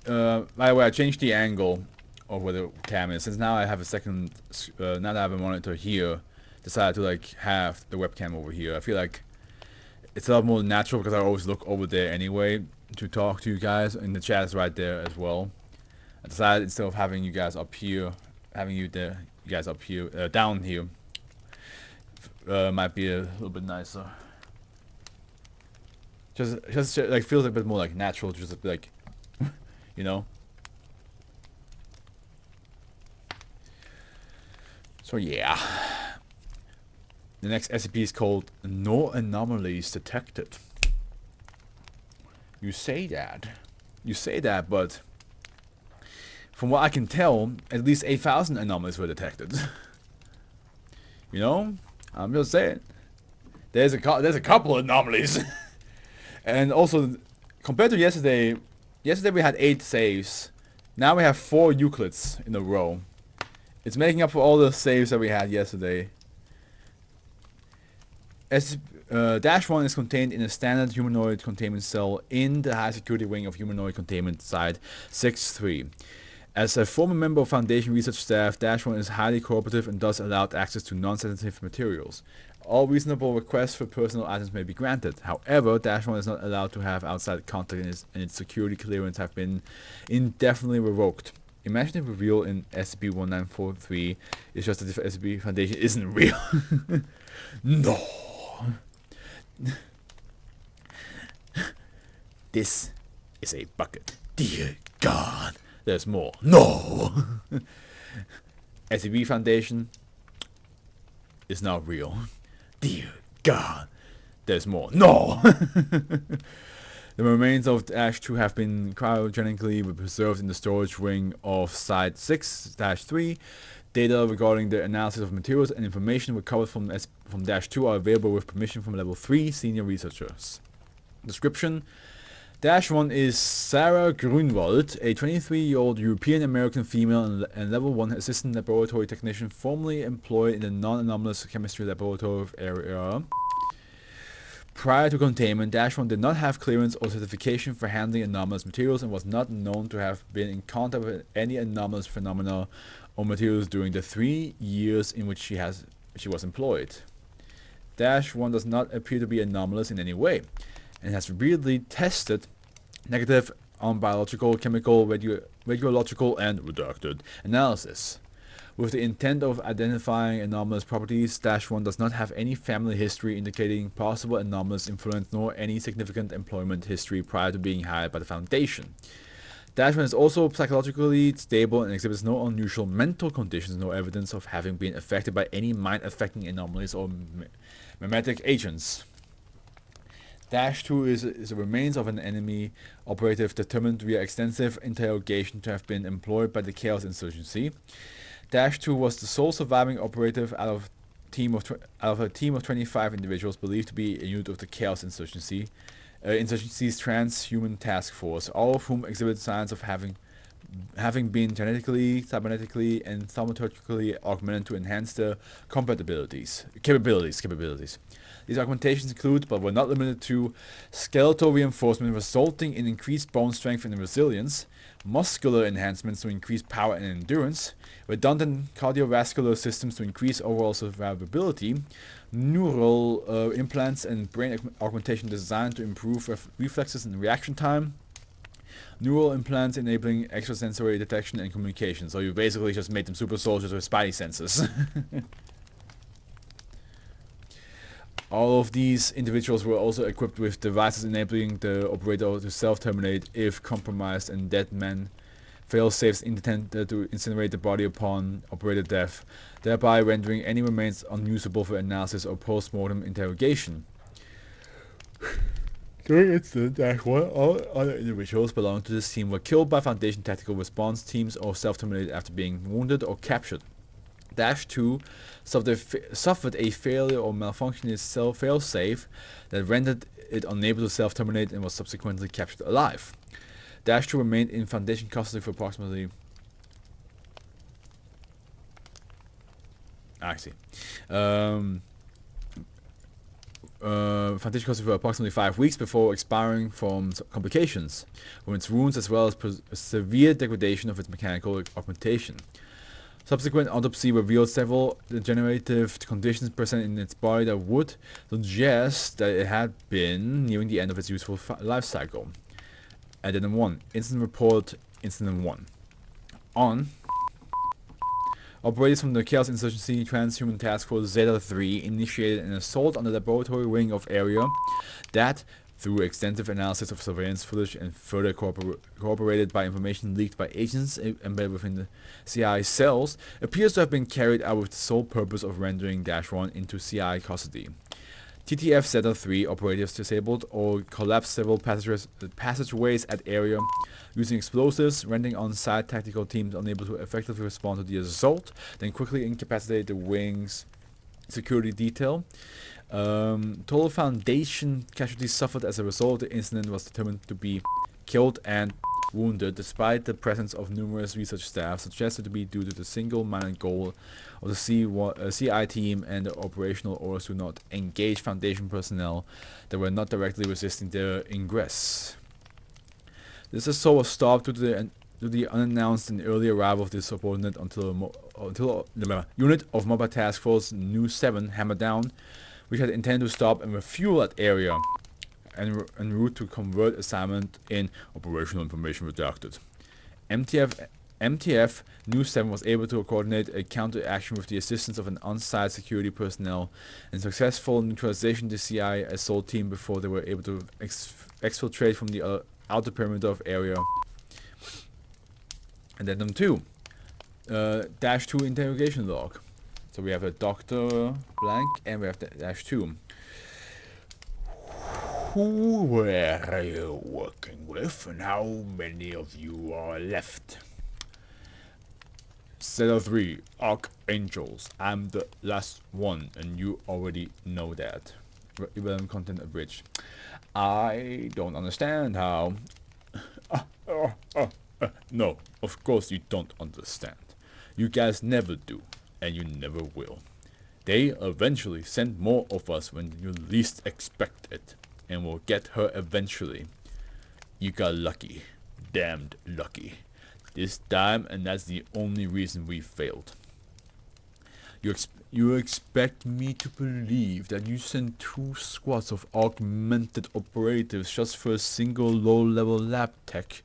by the way, I changed the angle of where the cam is. Since now I have a second, now that I have a monitor here, decided to like have the webcam over here. I feel like it's a lot more natural because I always look over there anyway to talk to you guys, and the chat is right there as well. I decided instead of having you guys up here, having you guys up here, down here, might be a little bit nicer. Just like feels a bit more like natural, just like, you know. So yeah, the next SCP is called No Anomalies Detected. You say that, but from what I can tell, at least 8,000 anomalies were detected. You know, I'm just saying. There's a couple of anomalies, and also compared to yesterday we had 8 saves. Now we have 4 Euclids in a row. It's making up for all the saves that we had yesterday. -1 is contained in a standard humanoid containment cell in the high security wing of humanoid containment site 6-3. As a former member of Foundation research staff, -1 is highly cooperative and thus allowed access to non-sensitive materials. All reasonable requests for personal items may be granted. However, -1 is not allowed to have outside contact, and its security clearance have been indefinitely revoked. Imagine if reveal in SCP-1943 is just that the SCP Foundation isn't real. No. This is a bucket. Dear God. There's more. No. SCP Foundation is not real. Dear God. There's more. No. The remains of -2 have been cryogenically preserved in the storage wing of Site 6-3. Data regarding the analysis of materials and information recovered from -2 are available with permission from Level 3 senior researchers. Description: -1 is Sarah Gruenwald, a 23-year-old European-American female and Level 1 assistant laboratory technician formerly employed in the non-anomalous chemistry laboratory area. Prior to containment, -1 did not have clearance or certification for handling anomalous materials and was not known to have been in contact with any anomalous phenomena or materials during the 3 years in which she was employed. -1 does not appear to be anomalous in any way, and has repeatedly tested negative on biological, chemical, radiological, and redacted analysis. With the intent of identifying anomalous properties, -1 does not have any family history indicating possible anomalous influence nor any significant employment history prior to being hired by the Foundation. -1 is also psychologically stable and exhibits no unusual mental conditions, no evidence of having been affected by any mind-affecting anomalies or mimetic agents. -2 is the remains of an enemy operative determined via extensive interrogation to have been employed by the Chaos Insurgency. -2 was the sole surviving operative out of a team of 25 individuals believed to be a unit of the Chaos Insurgency's Transhuman Task Force, all of whom exhibit signs of having been genetically, cybernetically, and thaumaturgically augmented to enhance their capabilities. These augmentations include, but were not limited to, skeletal reinforcement resulting in increased bone strength and resilience, muscular enhancements to increase power and endurance, redundant cardiovascular systems to increase overall survivability, neural implants and brain augmentation designed to improve reflexes and reaction time, neural implants enabling extrasensory detection and communication. So you basically just made them super soldiers with spidey senses. All of these individuals were also equipped with devices enabling the operator to self-terminate if compromised, and dead men fail-safes intended to incinerate the body upon operator death, thereby rendering any remains unusable for analysis or post-mortem interrogation. During incident -1, all other individuals belonging to this team were killed by Foundation tactical response teams or self-terminated after being wounded or captured. -2 suffered a failure or malfunction in its fail-safe that rendered it unable to self-terminate and was subsequently captured alive. -2 remained in Foundation custody for approximately... foundation course for approximately 5 weeks before expiring from complications from its wounds as well as severe degradation of its mechanical augmentation. Subsequent autopsy revealed several degenerative conditions present in its body that would suggest that it had been nearing the end of its useful life cycle. Addendum 1. Incident Report. Incident 1. On operators from the Chaos Insurgency Transhuman Task Force Zeta-3 initiated an assault on the laboratory wing of Area that, through extensive analysis of surveillance footage and further corroborated by information leaked by agents embedded within the CI cells, appears to have been carried out with the sole purpose of rendering -1 into CI custody. TTF Zeta-3 operatives disabled or collapsed several passageways at Area using explosives, rendering on-site tactical teams unable to effectively respond to the assault, then quickly incapacitated the wing's security detail. Total Foundation casualties suffered as a result of the incident was determined to be killed and wounded, despite the presence of numerous research staff, suggested to be due to the single-minded goal of the CI team and the operational orders to not engage Foundation personnel that were not directly resisting their ingress. This assault was stopped due to the unannounced and early arrival of the subordinate until the unit of Mobile Task Force Nu 7 hammered down, which had intended to stop and refuel that area, en route to convert assignment in operational information redacted. MTF Nu 7 was able to coordinate a counteraction with the assistance of an on-site security personnel and successful neutralization of the CI assault team before they were able to exfiltrate from the outer perimeter of Area. Addendum 2. -2 interrogation log. So we have a Dr. Blank and we have the -2. Who were you working with and how many of you are left? Zeta-3, Archangels. I'm the last one and you already know that. Relevant content abridged. I don't understand how. No, of course you don't understand. You guys never do, and you never will. They eventually send more of us when you least expect it, and we'll get her eventually. You got lucky. Damned lucky. This time, and that's the only reason we failed. You expect me to believe that you sent 2 squads of augmented operatives just for a single low-level lab tech?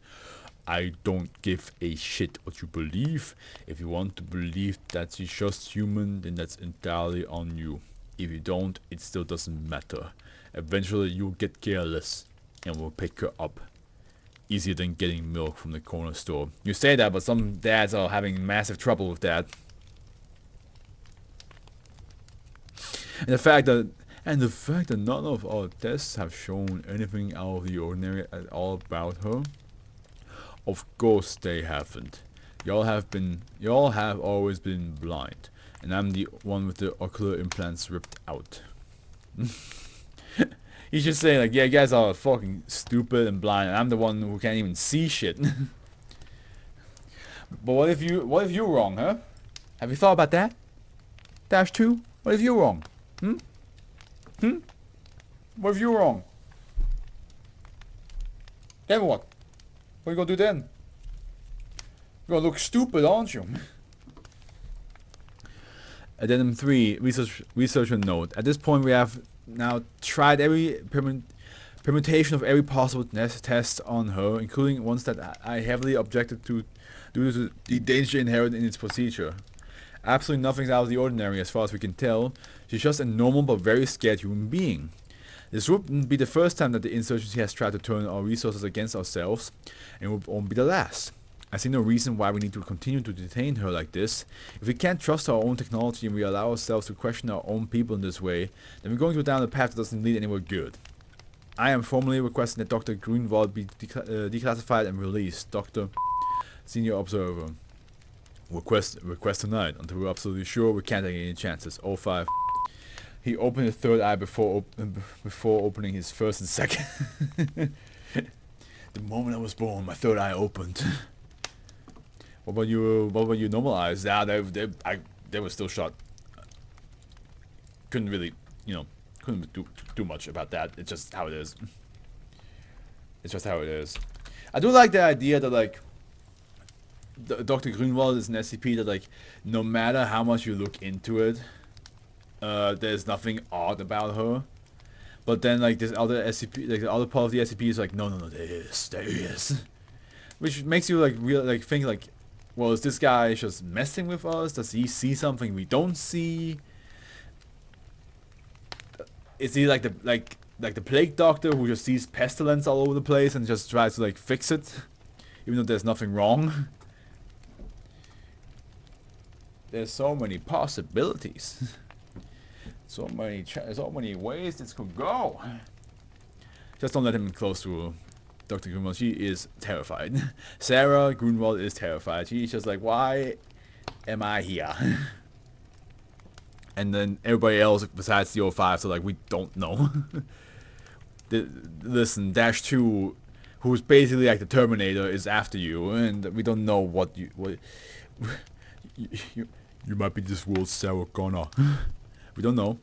I don't give a shit what you believe. If you want to believe that she's just human, then that's entirely on you. If you don't, it still doesn't matter. Eventually you'll get careless, and we'll pick her up. Easier than getting milk from the corner store. You say that, but some dads are having massive trouble with that. And the fact that none of our tests have shown anything out of the ordinary at all about her. Of course they haven't. Y'all have always been blind, and I'm the one with the ocular implants ripped out. You should say like, yeah, you guys are fucking stupid and blind, and I'm the one who can't even see shit. But what if you're wrong, huh? Have you thought about that? -2? What if you're wrong? What if you're wrong? Then what? What are you gonna do then? You're gonna look stupid, aren't you? Addendum 3, researcher note. At this point we have now tried every permutation of every possible test on her, including ones that I heavily objected to due to the danger inherent in its procedure. Absolutely nothing's out of the ordinary as far as we can tell. She's just a normal but very scared human being. This wouldn't be the first time that the insurgency has tried to turn our resources against ourselves, and it won't be the last. I see no reason why we need to continue to detain her like this. If we can't trust our own technology and we allow ourselves to question our own people in this way, then we're going to go down a path that doesn't lead anywhere good. I am formally requesting that Dr. Gruenwald be declassified and released. Dr. Senior Observer. Request tonight, until we're absolutely sure we can't take any chances. 05. He opened his third eye before opening his first and second. The moment I was born, my third eye opened. What about you normal eyes? Yeah, they were still shut. Couldn't really, couldn't do much about that. It's just how it is. It's just how it is. I do like the idea that like Dr. Gruenwald is an SCP that like no matter how much you look into it, there's nothing odd about her. But then like this other SCP, like the other part of the SCP is like no, there is, which makes you like think like, well, is this guy just messing with us? Does he see something we don't see? Is he like the plague doctor who just sees pestilence all over the place and just tries to like fix it, even though there's nothing wrong? There's so many possibilities. So many ways this could go. Just don't let him close to Dr. Gruenwald. She is terrified. Sarah Gruenwald is terrified. She's just like, why am I here? And then everybody else besides the 05, so like, we don't know. Listen, -2, who's basically like the Terminator, is after you, and we don't know what you might be this world's Sarah Conn I. We don't know.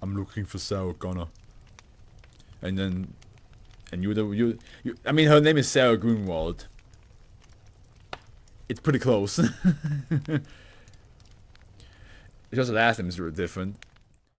I'm looking for Sarah Conn I. And then, you. I mean, her name is Sarah Gruenwald. It's pretty close. It's just the last name is different.